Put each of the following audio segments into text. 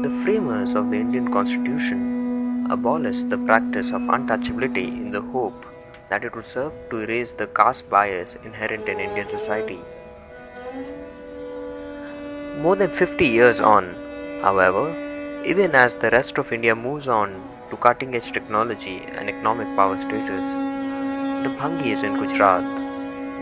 The framers of the Indian Constitution abolished the practice of untouchability in the hope that it would serve to erase the caste bias inherent in Indian society. More than 50 years on, however, even as the rest of India moves on to cutting edge technology and economic power status, the Bhangis in Gujarat,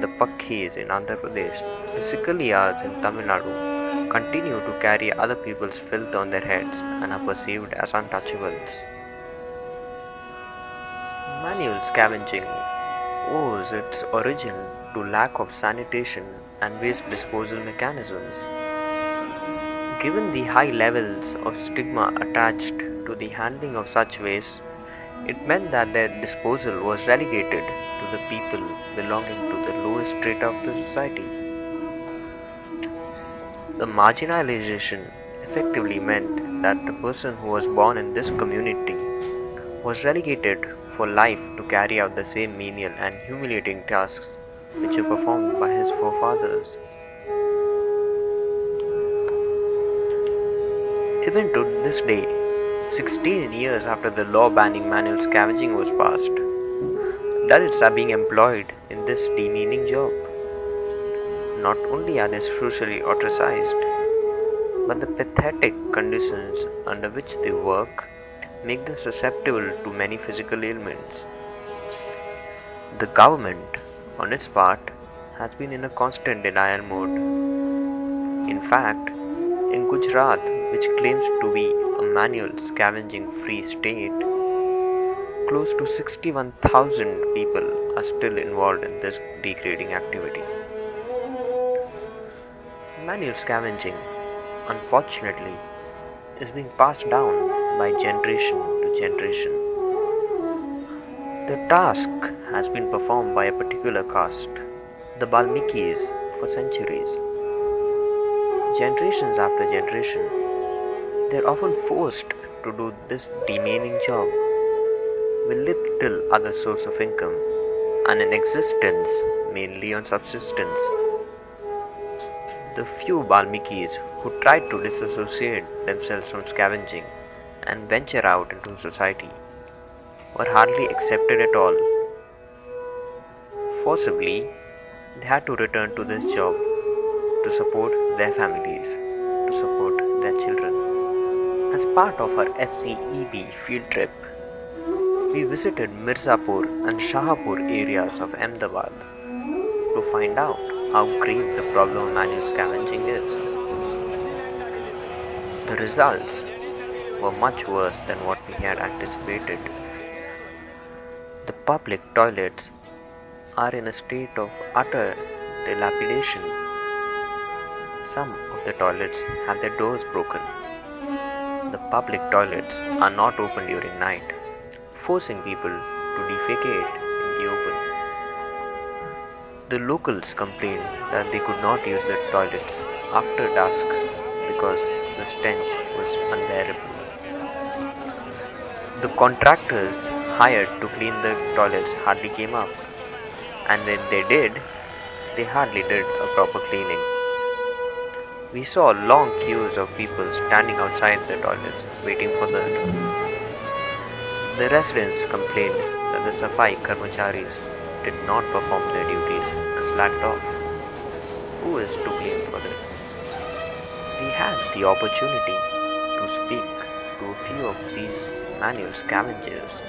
the Pakhis in Andhra Pradesh, the Sikaliyas in Tamil Nadu continue to carry other people's filth on their heads and are perceived as untouchables. Manual scavenging owes its origin to lack of sanitation and waste disposal mechanisms. Given the high levels of stigma attached to the handling of such waste, it meant that their disposal was relegated to the people belonging to the lowest strata of the society. The marginalization effectively meant that the person who was born in this community was relegated for life to carry out the same menial and humiliating tasks which were performed by his forefathers. Even to this day, 16 years after the law banning manual scavenging was passed, Dalits are being employed in this demeaning job. Not only are they socially ostracized, but the pathetic conditions under which they work make them susceptible to many physical ailments. The government, on its part, has been in a constant denial mode. In fact, in Gujarat, which claims to be a manual scavenging free state, close to 61,000 people are still involved in this degrading activity. Manual scavenging, unfortunately, is being passed down by generation to generation. The task has been performed by a particular caste, the Balmikis, for centuries. Generations after generation, they are often forced to do this demeaning job with little other source of income and an existence mainly on subsistence. The few Balmikis who tried to disassociate themselves from scavenging and venture out into society were hardly accepted at all. Forcibly, they had to return to this job to support their families, to support their children. As part of our SCEB field trip, we visited Mirzapur and Shahapur areas of Ahmedabad to find out how grave the problem of manual scavenging is. The results were much worse than what we had anticipated. The public toilets are in a state of utter dilapidation. Some of the toilets have their doors broken. The public toilets are not open during night, forcing people to defecate in the open. The locals complained that they could not use the toilets after dusk because the stench was unbearable. The contractors hired to clean the toilets hardly came up, and when they did, they hardly did a proper cleaning. We saw long queues of people standing outside the toilets waiting for the residents complained that the Safai Karmacharis did not perform their duties and slacked off. Who is to blame for this? We had the opportunity to speak to a few of these manual scavengers.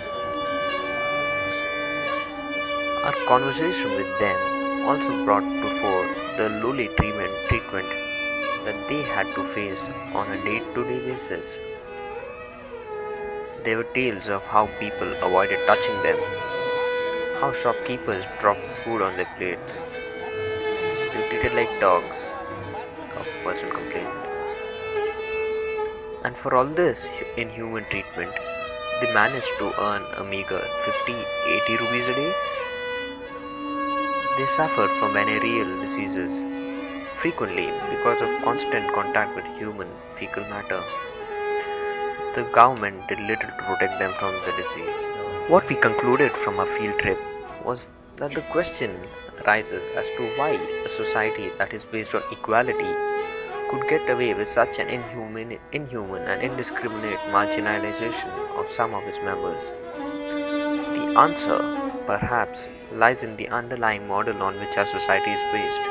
Our conversation with them also brought to fore the lowly treatment that they had to face on a day-to-day basis. There were tales of how people avoided touching them, how shopkeepers dropped food on their plates. They were treated like dogs, a person complained. And for all this inhuman treatment, they managed to earn a meager 50-80 rupees a day. They suffered from venereal diseases, frequently because of constant contact with human fecal matter. The government did little to protect them from the disease. What we concluded from our field trip was that the question arises as to why a society that is based on equality could get away with such an inhuman and indiscriminate marginalization of some of its members? The answer, perhaps, lies in the underlying model on which our society is based.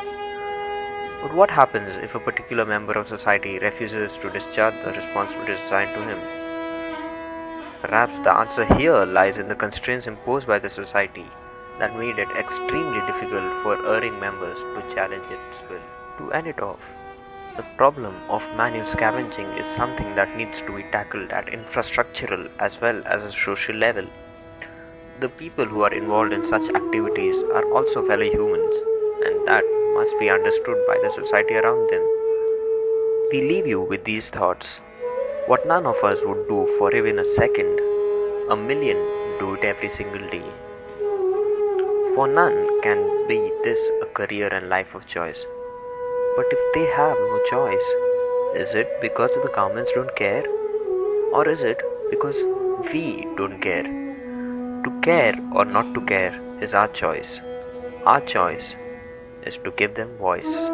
But what happens if a particular member of society refuses to discharge the responsibilities assigned to him? Perhaps the answer here lies in the constraints imposed by the society that made it extremely difficult for erring members to challenge its will. To end it off, the problem of manual scavenging is something that needs to be tackled at infrastructural as well as a social level. The people who are involved in such activities are also fellow humans, and that must be understood by the society around them. We leave you with these thoughts. What none of us would do for even a second, a million do it every single day. For none can be this a career and life of choice. But if they have no choice, is it because the governments don't care? Or is it because we don't care? To care or not to care is our choice. Our choice is to give them voice.